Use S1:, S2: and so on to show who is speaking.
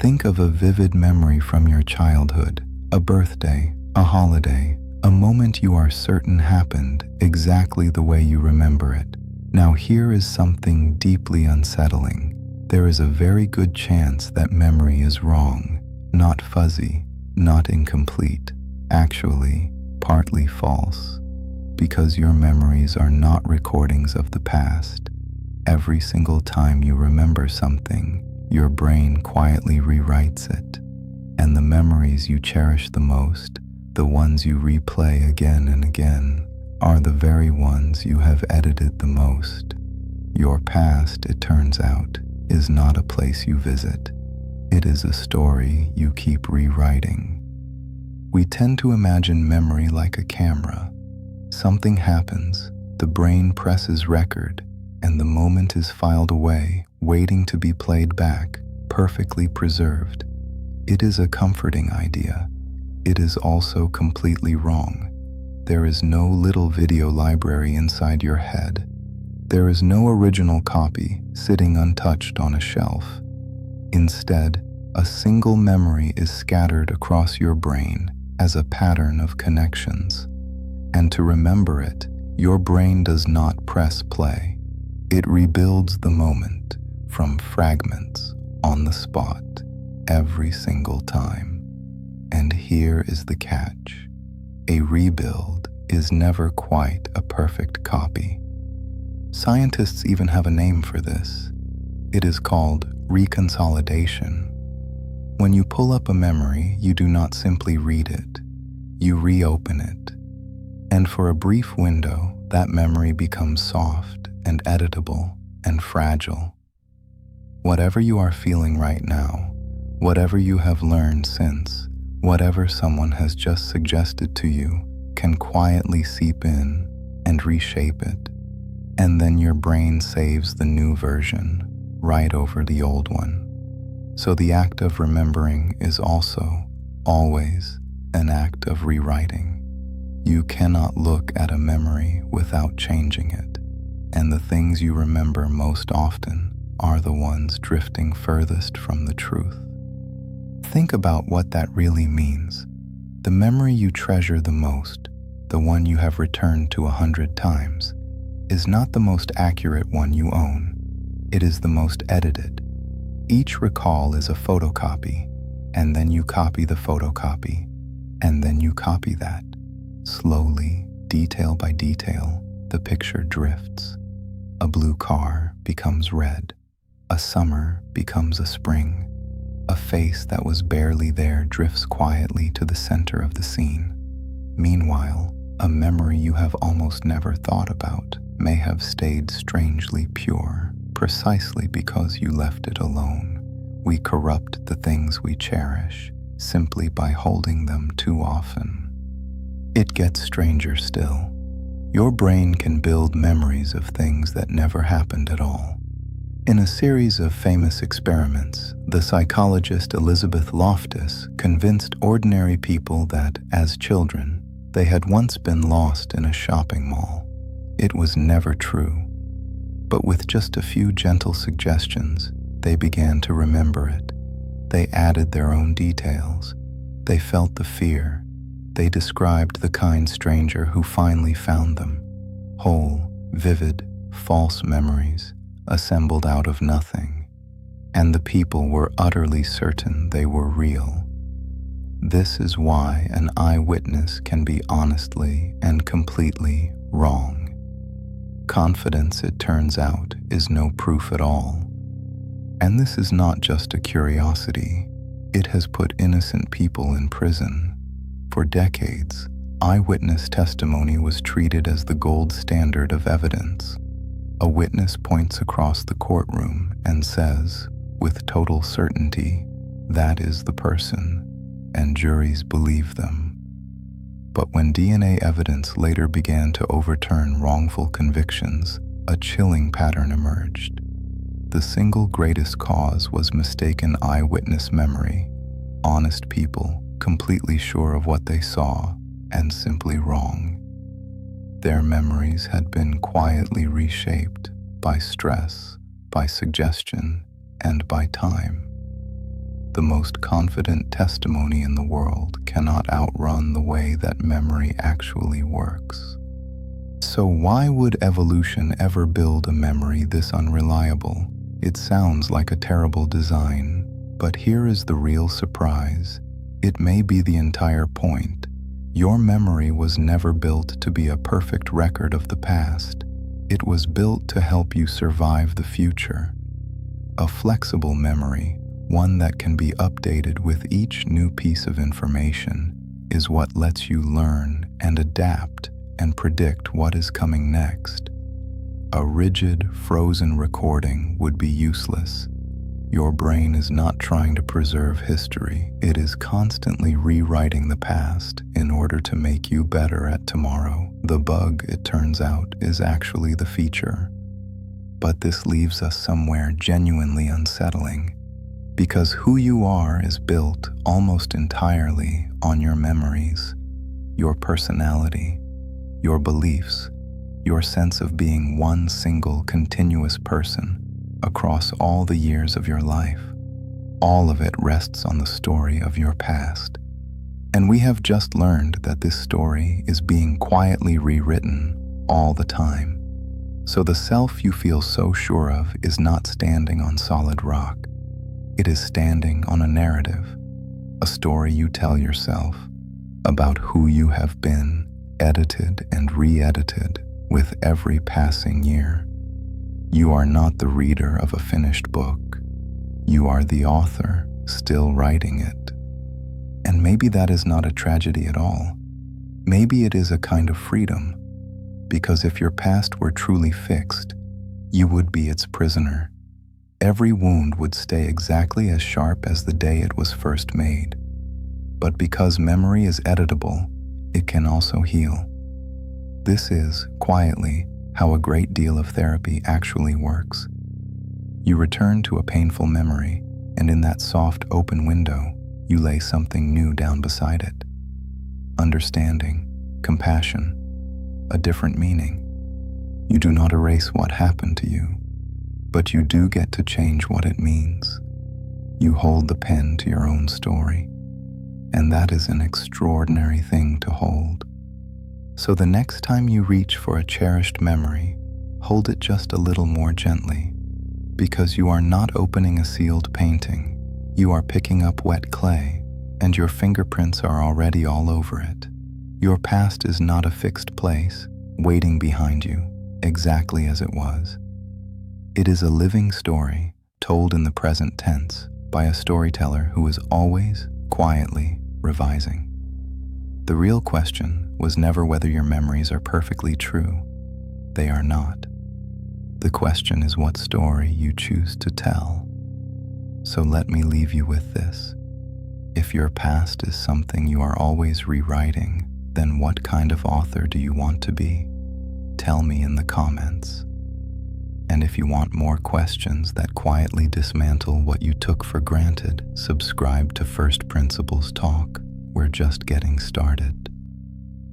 S1: Think of a vivid memory from your childhood, a birthday, a holiday, a moment you are certain happened exactly the way you remember it. Now here is something deeply unsettling. There is a very good chance that memory is wrong, not fuzzy, not incomplete, actually partly false, because your memories are not recordings of the past. Every single time you remember something, your brain quietly rewrites it, and the memories you cherish the most, the ones you replay again and again, are the very ones you have edited the most. Your past, it turns out, is not a place you visit. It is a story you keep rewriting. We tend to imagine memory like a camera. Something happens, the brain presses record, and the moment is filed away, waiting to be played back, perfectly preserved. It is a comforting idea. It is also completely wrong. There is no little video library inside your head. There is no original copy sitting untouched on a shelf. Instead, a single memory is scattered across your brain as a pattern of connections. And to remember it, your brain does not press play. It rebuilds the moment from fragments on the spot every single time. And here is the catch. A rebuild is never quite a perfect copy. Scientists even have a name for this. It is called reconsolidation. When you pull up a memory, you do not simply read it, you reopen it. And for a brief window, that memory becomes soft and editable and fragile. Whatever you are feeling right now, whatever you have learned since, whatever someone has just suggested to you, can quietly seep in and reshape it. And then your brain saves the new version right over the old one. So the act of remembering is also, always, an act of rewriting. You cannot look at a memory without changing it, and the things you remember most often are the ones drifting furthest from the truth. Think about what that really means. The memory you treasure the most, the one you have returned to 100 times, is not the most accurate one you own. It is the most edited. Each recall is a photocopy, and then you copy the photocopy, and then you copy that. Slowly, detail by detail, the picture drifts. A blue car becomes red. A summer becomes a spring. A face that was barely there drifts quietly to the center of the scene. Meanwhile, a memory you have almost never thought about may have stayed strangely pure, precisely because you left it alone. We corrupt the things we cherish simply by holding them too often. It gets stranger still. Your brain can build memories of things that never happened at all. In a series of famous experiments, the psychologist Elizabeth Loftus convinced ordinary people that, as children, they had once been lost in a shopping mall. It was never true. But with just a few gentle suggestions, they began to remember it. They added their own details. They felt the fear. They described the kind stranger who finally found them. Whole, vivid, false memories, assembled out of nothing. And the people were utterly certain they were real. This is why an eyewitness can be honestly and completely wrong. Confidence, it turns out, is no proof at all. And this is not just a curiosity. It has put innocent people in prison. For decades, eyewitness testimony was treated as the gold standard of evidence. A witness points across the courtroom and says, with total certainty, that is the person, and juries believe them. But when DNA evidence later began to overturn wrongful convictions, a chilling pattern emerged. The single greatest cause was mistaken eyewitness memory. Honest people, completely sure of what they saw, and simply wrong. Their memories had been quietly reshaped by stress, by suggestion, and by time. the most confident testimony in the world cannot outrun the way that memory actually works. So why would evolution ever build a memory this unreliable? It sounds like a terrible design, but here is the real surprise. It may be the entire point. Your memory was never built to be a perfect record of the past. It was built to help you survive the future. A flexible memory, one that can be updated with each new piece of information, is what lets you learn and adapt and predict what is coming next. A rigid, frozen recording would be useless. Your brain is not trying to preserve history. It is constantly rewriting the past in order to make you better at tomorrow. The bug, it turns out, is actually the feature. But this leaves us somewhere genuinely unsettling, because who you are is built almost entirely on your memories, your personality, your beliefs, your sense of being one single continuous person across all the years of your life. All of it rests on the story of your past. And we have just learned that this story is being quietly rewritten all the time. So the self you feel so sure of is not standing on solid rock. It is standing on a narrative, a story you tell yourself about who you have been, edited and re-edited with every passing year. You are not the reader of a finished book. You are the author, still writing it. And maybe that is not a tragedy at all. Maybe it is a kind of freedom, because if your past were truly fixed, you would be its prisoner. Every wound would stay exactly as sharp as the day it was first made. But because memory is editable, it can also heal. This is, quietly, how a great deal of therapy actually works. You return to a painful memory, and in that soft, open window, you lay something new down beside it. Understanding, compassion, a different meaning. You do not erase what happened to you, but you do get to change what it means. You hold the pen to your own story, and that is an extraordinary thing to hold. So the next time you reach for a cherished memory, hold it just a little more gently, because you are not opening a sealed painting. You are picking up wet clay, and your fingerprints are already all over it. Your past is not a fixed place, waiting behind you, exactly as it was. It is a living story, told in the present tense, by a storyteller who is always, quietly, revising. The real question was never whether your memories are perfectly true. They are not. The question is what story you choose to tell. So let me leave you with this. If your past is something you are always rewriting, then what kind of author do you want to be? Tell me in the comments. And if you want more questions that quietly dismantle what you took for granted, subscribe to First Principles Talk. We're just getting started.